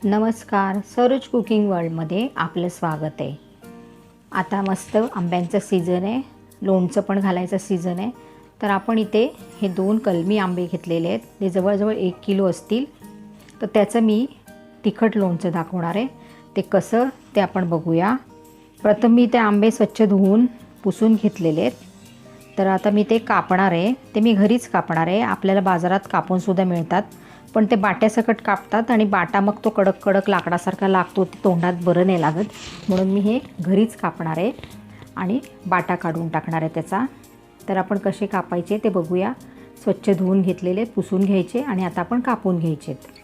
नमस्कार, सरोज कुकिंग वर्ल्डमध्ये आपलं स्वागत आहे। आता मस्त आंब्यांचा सीझन आहे, लोणचं पण घालायचं सीझन आहे। तर आपण इथे हे 2 कलमी आंबे घेतलेले आहेत, ते जवळजवळ 1 किलो असतील। तर त्याचं मी तिखट लोणचं दाखवणार आहे। ते कसं ते आपण बघूया। प्रथम मी ते आंबे स्वच्छ धुवून पुसून घेतलेले आहेत। तर आता मी ते कापणार आहे, ते मी घरीच कापणार आहे। आपल्याला बाजारात कापून सुद्धा मिळतात, पण ते बाट्यासकट कापतात आणि बाटा मग तो कडक कडक लाकडासारखा लागतो, ते तोंडात बरं नाही लागत। म्हणून मी हे घरीच कापणार आहे आणि बाटा काढून टाकणार आहे त्याचा। तर आपण कसे कापायचे ते बघूया। स्वच्छ धुवून घेतलेले पुसून घ्यायचे आणि आता आपण कापून घ्यायचे।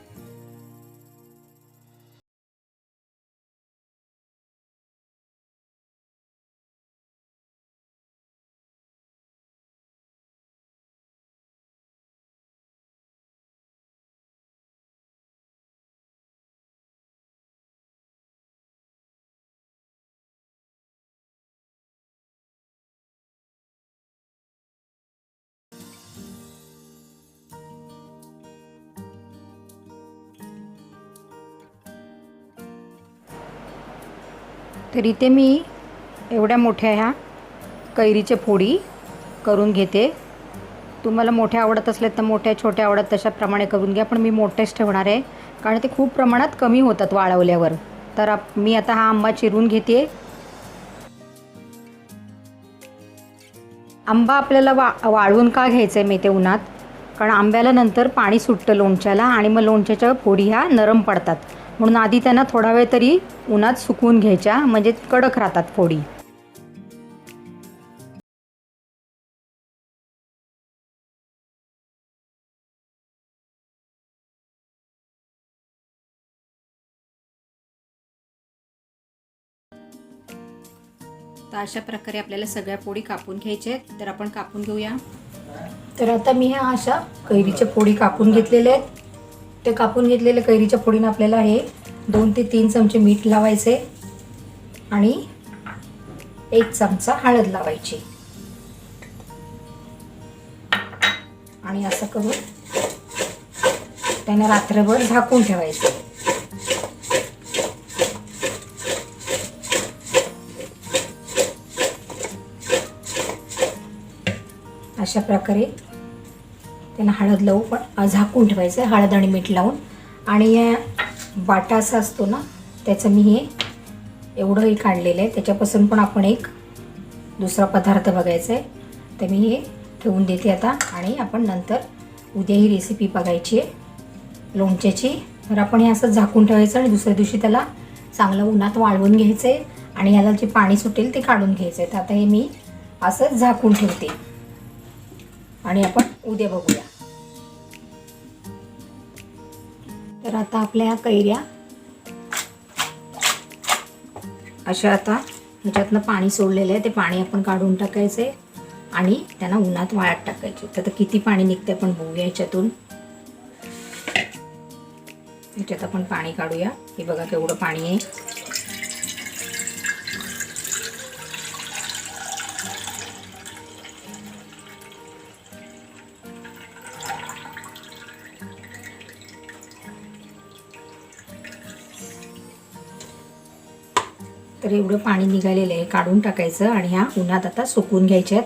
तर इथे मी एवढ्या मोठ्या ह्या कैरीच्या फोडी करून घेते। तुम्हाला मोठ्या आवडत असले तर मोठ्या, छोट्या आवडत तशाप्रमाणे करून घ्या, पण मी मोठेच ठेवणार आहे कारण ते खूप प्रमाणात कमी होतात वाळवल्यावर। तर मी आता हा आंबा चिरून घेते। आंबा आपल्याला वाळवून का घ्यायचं आहे मी ते उन्हात, कारण आंब्याला नंतर पाणी सुटतं लोणच्याला आणि मग लोणच्याच्या फोडी ह्या नरम पडतात। म्हणून आधी त्यांना थोडा वेळ तरी उन्हात सुकवून घ्यायच्या, म्हणजे कडक राहतात फोडी। तर अशा प्रकारे आपल्याला सगळ्या फोडी कापून घ्यायच्या आहेत। तर आपण कापून घेऊया। तर आता मी ह्या अशा कैरीच्या फोडी कापून घेतलेल्या आहेत। ते कापून घेतलेल्या कैरीच्या फोडीने आपल्याला हे 2 ते 3 चमचे मीठ लावायचे आणि 1 चमचा हळद लावायची आणि असं करून त्यांना रात्रभर झाकून ठेवायचं। अशा प्रकारे त्यांना हळद लावून पण झाकून ठेवायचं, हळद आणि मीठ लावून। आणि या बाटा असा असतो ना, त्याचं मी हे एवढंही काढलेलं आहे। त्याच्यापासून पण आपण एक दुसरा पदार्थ बघायचा आहे, तर मी हे ठेवून देते आता। आणि आपण नंतर उद्या ही रेसिपी बघायची आहे लोणच्याची। तर आपण हे असं झाकून ठेवायचं आणि दुसऱ्या दिवशी त्याला चांगलं उन्हात वाळवून घ्यायचं आहे आणि याला जे पाणी सुटेल ते काढून घ्यायचं आहे। तर आता हे मी असं झाकून ठेवते आणि आपण उद्या बघूया। तर आता आपल्या ह्या कैऱ्या अशा आता ह्याच्यातनं पाणी सोडलेलं आहे, ते पाणी आपण काढून टाकायचं आहे आणि त्यांना उन्हात वाळत टाकायचे। तर किती पाणी निघते आपण बघूया ह्याच्यातून। ह्याच्यात आपण पाणी काढूया। हे बघा केवढं पाणी आहे। तर एवढं पाणी निघालेलं आहे, काढून टाकायचं आणि ह्या उन्हात आता सुकवून घ्यायच्यात।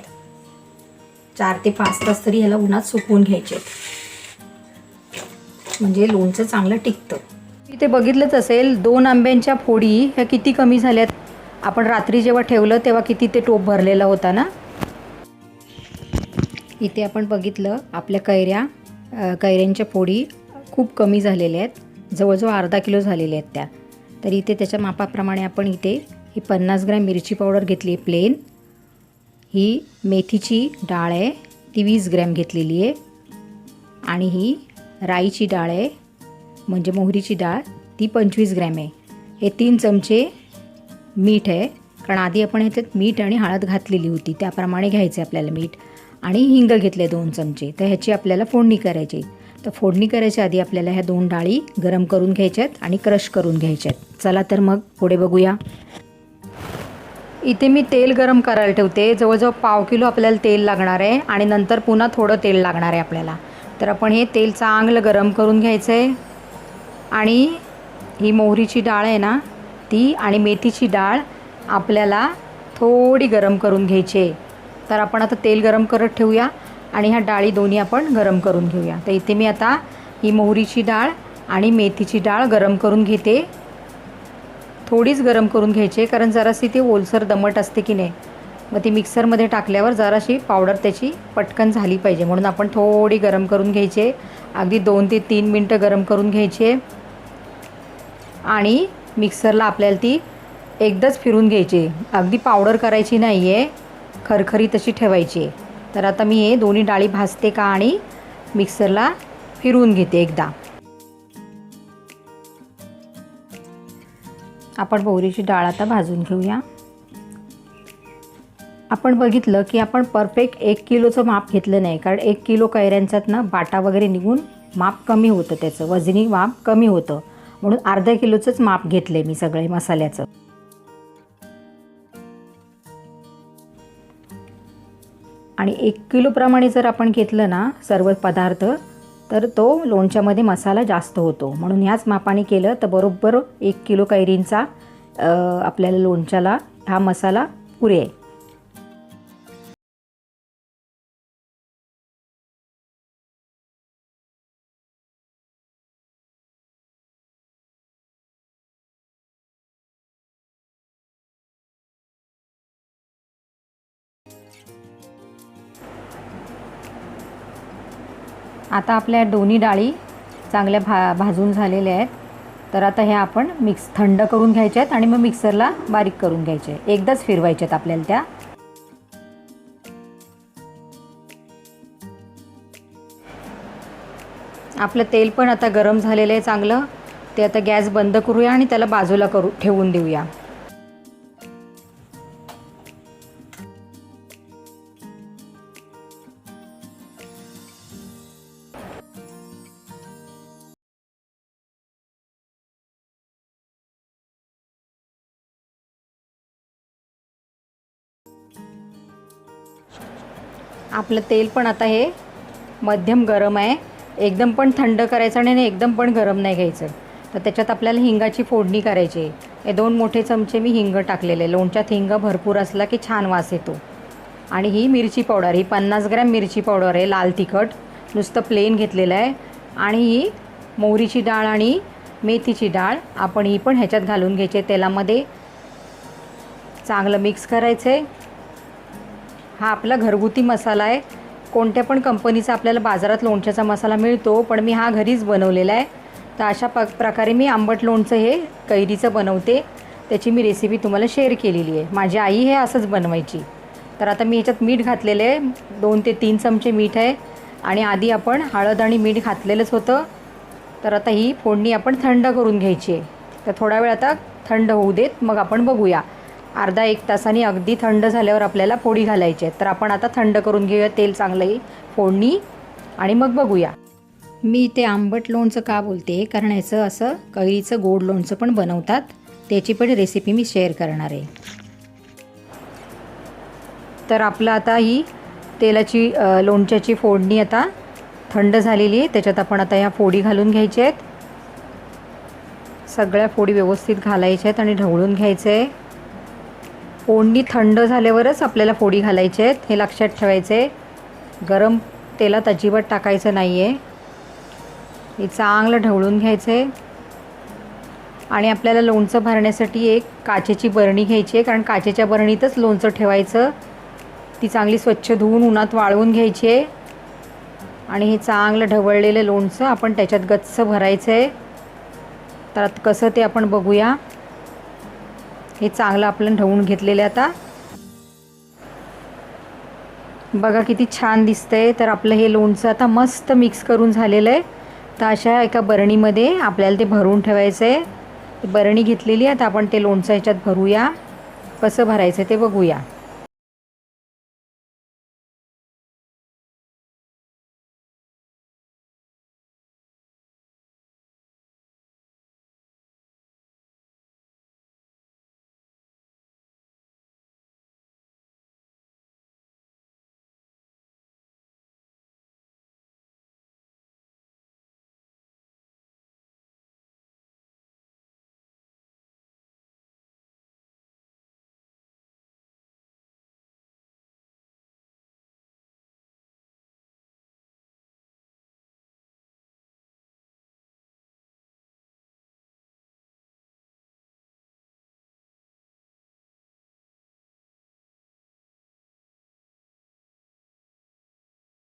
4 ते 5 तास तरी ह्याला उन्हात सुकवून घ्यायचे, म्हणजे लोणचं चांगलं टिकतं। इथे बघितलंच असेल 2 आंब्यांच्या फोडी ह्या किती कमी झाल्यात। आपण रात्री जेव्हा ठेवलं तेव्हा किती ते टोप भरलेला होता ना। इथे आपण बघितलं आपल्या कैऱ्यांच्या फोडी खूप कमी झालेल्या आहेत, जवळजवळ अर्धा किलो झालेल्या आहेत त्या। तर इथे त्याच्या मापाप्रमाणे आपण इथे ही 50 ग्रॅम मिरची पावडर घेतली आहे प्लेन। ही मेथीची डाळ आहे, ती 20 ग्रॅम घेतलेली आहे। आणि ही राईची डाळ आहे, म्हणजे मोहरीची डाळ, ती 25 ग्रॅम आहे। हे 3 चमचे मीठ आहे, कारण आधी आपण ह्याच्यात मीठ आणि हळद घातलेली होती, त्याप्रमाणे घ्यायचे आपल्याला मीठ। आणि हिंग घेतले 2 चमचे। तर ह्याची आपल्याला फोडणी करायची। तर फोडणी करायच्या आधी आपल्याला ह्या 2 डाळी गरम करून घ्यायच्यात आणि क्रश करून घ्यायच्यात। चला तर मग पुढे बघूया। इथे मी तेल गरम करायला ठेवते। जवळजवळ पाव किलो आपल्याला तेल लागणार आहे आणि नंतर पुन्हा थोडं तेल लागणार आहे आपल्याला। तर आपण हे तेल चांगलं गरम करून घ्यायचं आहे आणि ही मोहरीची डाळ आहे ना, ती आणि मेथीची डाळ आपल्याला थोडी गरम करून घ्यायची आहे. तर आपण आता तेल गरम करत ठेवूया आणि ह्या डाळी दोन्ही आपण गरम करून घेऊया. तर इथे मी आता ही मोहरीची डाळ आणि मेथीची डाळ गरम करून घेते. थोडीच गरम करून घ्यायची आहे, कारण जराशी ती ओलसर दमट असते की नाही, मग ती मिक्सरमध्ये टाकल्यावर जराशी पावडर त्याची पटकन झाली पाहिजे, म्हणून आपण थोडी गरम करून घ्यायची आहे. अगदी 2 ते 3 मिनटं गरम करून घ्यायची आहे आणि मिक्सरला आपल्याला ती एकदाच फिरून घ्यायची. अगदी पावडर करायची नाही आहे, खरखरी तशी ठेवायची आहे. तर आता मी हे दोन्ही डाळी भाजते का आणि मिक्सरला फिरवून घेते एकदा. आपण मोहरीची डाळ आता भाजून घेऊया. आपण बघितलं की आपण परफेक्ट 1 किलोचं माप घेतलं नाही, कारण 1 किलो कैऱ्यांच्यात ना बाटा वगैरे निघून माप कमी होतं, त्याचं वजनी माप कमी होतं, म्हणून अर्धा किलोचंच माप घेतलं आहे मी सगळे मसाल्याचं. आणि 1 किलोप्रमाणे जर आपण घेतलं ना सर्व पदार्थ, तर तो लोणच्यामध्ये मसाला जास्त होतो, म्हणून ह्याच मापाने केलं तर बरोबर 1 किलो कैरींचा आपल्याला लोणच्याला हा मसाला पुरेल. आता आपल्या दोन्ही डाळी चांगल्या भाजून झालेल्या आहेत. तर आता ह्या आपण थंड करून घ्यायच्या आहेत आणि मग मिक्सरला बारीक करून घ्यायचे आहे. एकदाच फिरवायच्या आहेत आपल्याला त्या. आपलं तेल पण आता गरम झालेलं आहे चांगलं. ते आता गॅस बंद करूया आणि त्याला बाजूला ठेवून देऊया. आपलं तेल पण आता हे मध्यम गरम आहे. एकदम पण थंड करायचं आणि एकदम पण गरम नाही घ्यायचं. तर त्याच्यात आपल्याला हिंगाची फोडणी करायची आहे. हे 2 मोठे चमचे मी हिंग टाकलेले. लोणच्यात हिंग भरपूर असला की छान वास येतो. आणि ही मिरची पावडर, ही 50 ग्रॅम मिरची पावडर आहे, लाल तिखट नुसतं प्लेन घेतलेलं आहे. आणि ही मोहरीची डाळ आणि मेथीची डाळ आपण ही पण ह्याच्यात घालून घ्यायची आहे तेलामध्ये. चांगलं मिक्स करायचं आहे. हा आपला घरगुती मसाला आहे. कोणत्या पण कंपनीचा आपल्याला बाजारात लोणच्याचा मसाला मिळतो, पण मी हा घरीच बनवलेला आहे. तर अशा प्रकारे मी आंबट लोणचं हे कैरीचं बनवते. त्याची मी रेसिपी तुम्हाला शेअर केलेली आहे. माझी आई हे असंच बनवायची. तर आता मी ह्याच्यात मीठ घातलेलं आहे, 2 ते 3 चमचे मीठ आहे. आणि आधी आपण हळद आणि मीठ घातलेलंच होतं. तर आता ही फोडणी आपण थंड करून घ्यायची आहे. तर थोडा वेळ आता थंड होऊ देत, मग आपण बघूया. अर्धा 1 तासाने अगदी थंड झाल्यावर आपल्याला फोडी घालायची आहे. तर आपण आता थंड करून घेऊया तेल चांगलं फोडणी आणि मग बघूया. मी ते आंबट लोणचं का बोलते, कारण याचं असं कैरीचं गोड लोणचं पण बनवतात. त्याची पण रेसिपी मी शेअर करणार आहे. तर आपलं आता ही तेलाची लोणच्याची फोडणी आता थंड झालेली आहे. त्याच्यात आपण आता ह्या फोडी घालून घ्यायच्या आहेत. सगळ्या फोडी व्यवस्थित घालायच्या आहेत आणि ढवळून घ्यायचं आहे. फोडणी थंड झाल्यावरच आपल्याला फोडी घालायच्या आहेत, हे लक्षात ठेवायचं आहे. गरम तेलात अजिबात टाकायचं नाही आहे. हे चांगलं ढवळून घ्यायचं आहे. आणि आपल्याला लोणचं भरण्यासाठी एक काचेची बरणी घ्यायची आहे, कारण काचेच्या बरणीतच लोणचं ठेवायचं. ती चांगली स्वच्छ धुवून उन्हात वाळवून घ्यायची आहे. आणि हे चांगलं ढवळलेलं लोणचं आपण त्याच्यात गच्च भरायचं आहे. तर आता कसं ते आपण बघूया. हे चांगलं आपलं ढवळून घेतलेलं आता बघा किती छान दिसतंय. तर आपलं हे लोणचं आता मस्त मिक्स करून झालेलं आहे. तर अशा एका बरणीमध्ये आपल्याला ते भरून ठेवायचं आहे. बरणी घेतलेली आहे, आता आपण ते लोणचं ह्याच्यात भरूया. कसं भरायचं ते बघूया.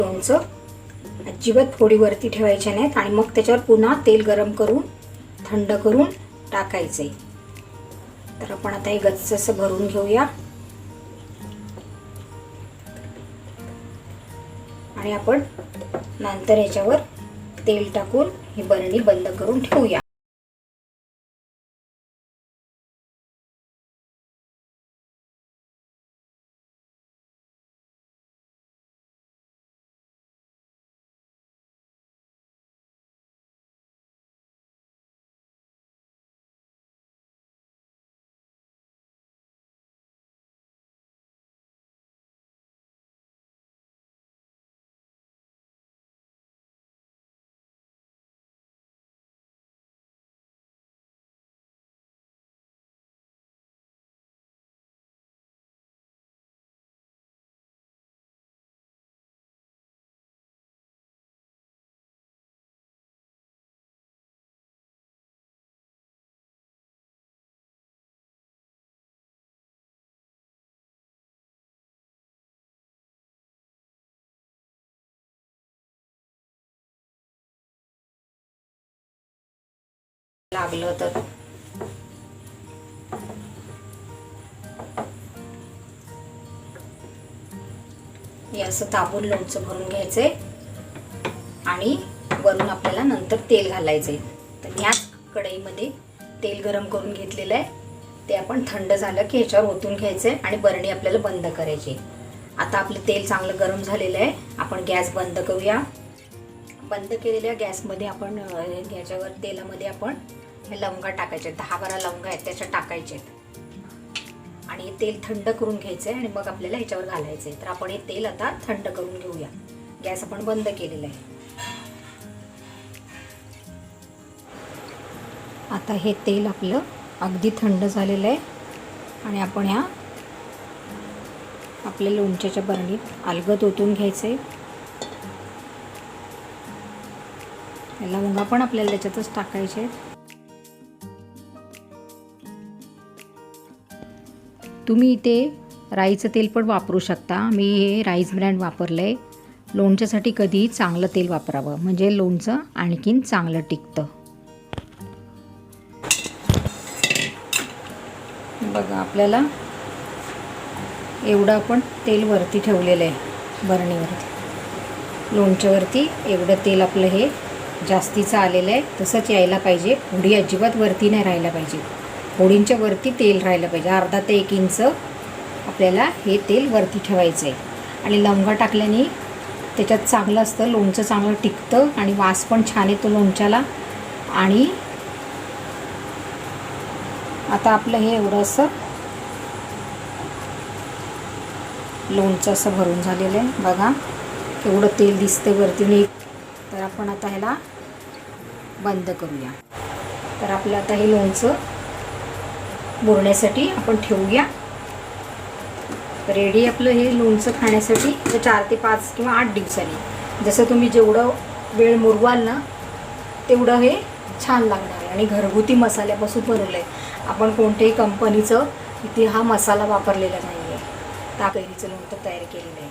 लोणचं अजिबात फोडीवरती ठेवायचे नाहीत आणि मग त्याच्यावर पुन्हा तेल गरम करून थंड करून टाकायचे. तर आपण आता हे गच्च असं भरून घेऊया आणि आपण नंतर याच्यावर तेल टाकून ही बरणी बंद करून ठेवूया. लागलं तर हे असं दाबून लोणचं भरून घ्यायचंय आणि वरून आपल्याला नंतर तेल घालायचंय. तर याच कढईमध्ये तेल गरम करून घेतलेलं आहे, ते आपण थंड झालं की ह्याच्यावर ओतून घ्यायचंय आणि बरणी आपल्याला बंद करायची. आता आपलं तेल चांगलं गरम झालेलं आहे, आपण गॅस बंद करूया. बंद केलेल्या गॅसमध्ये आपण ह्याच्यावर तेलामध्ये आपण हे लवंगा टाकायचे, 10-12 लवंगा आहेत त्याच्यात टाकायचे आणि हे तेल थंड करून घ्यायचंय आणि मग आपल्याला ह्याच्यावर घालायचंय. तर आपण हे तेल आता थंड करून घेऊया. गॅस आपण बंद केलेला आहे. आता हे तेल आपलं अगदी थंड झालेलं आहे आणि आपण ह्या आपल्या लोणच्याच्या बरणीत अलगद ओतून घ्यायचे. लवंगा पण आपल्याला त्याच्यातच टाकायचे. तुम्ही इथे राईचं तेल पण वापरू शकता. मी हे राईस ब्रँड वापरलं आहे. लोणच्यासाठी कधीही चांगलं तेल वापरावं, म्हणजे लोणचं आणखीन चांगलं टिकतं. बघा आपल्याला एवढं आपण तेल वरती ठेवलेलं आहे बरणीवरती, लोणच्यावरती एवढं तेल आपलं हे जास्तीचं आलेलं आहे. तसंच यायला पाहिजे. फोडी अजिबात वरती नाही राहायला पाहिजे, फोडींच्या वरती तेल राहिलं पाहिजे. अर्धा ते 1 इंच आपल्याला हे तेल वरती ठेवायचं आहे. आणि लवंगा टाकल्याने त्याच्यात चांगलं असतं, लोणचं चांगलं टिकतं आणि वास पण छान येतो लोणच्याला. आणि आता आपलं हे एवढं असं लोणचं असं भरून झालेलं आहे. बघा एवढं तेल दिसतं वरती. तर आपण आता ह्याला बंद करूया. तर आपलं आता हे लोणचं मुरण्यासाठी आपण ठेवूया. रेडी आपलं हे लोणचं खाण्यासाठी 4 ते 5 किंवा 8 दिवसांनी. जसं तुम्ही जेवढं वेळ मुरवाल ना तेवढं हे छान लागणार आहे. आणि घरगुती मसाल्यापासून बनवलं आहे. आपण कोणत्याही कंपनीचं इथे हा मसाला वापरलेला नाही आहे. कैरीचं लोणचं तयार केलेलं आहे.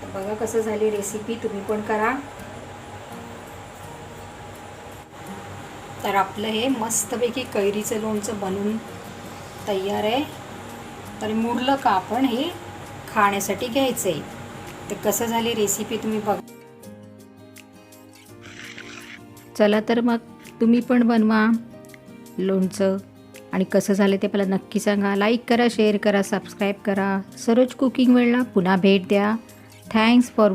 तर बघा कसं झाली रेसिपी, तुम्ही पण करा. तर आपलं हे मस्तपैकी कैरीचं लोणचं बनवून तयार आहे. तर मुरलं का आपण हे खाण्यासाठी घ्यायचं आहे. तर कसं झाली रेसिपी तुम्ही बघा. चला तर मग तुम्ही पण बनवा लोणचं आणि कसं झालं ते मला नक्की सांगा. लाईक करा, शेअर करा, सबस्क्राईब करा. सरोज कुकिंग वर्ल्डला पुन्हा भेट द्या. Thanks for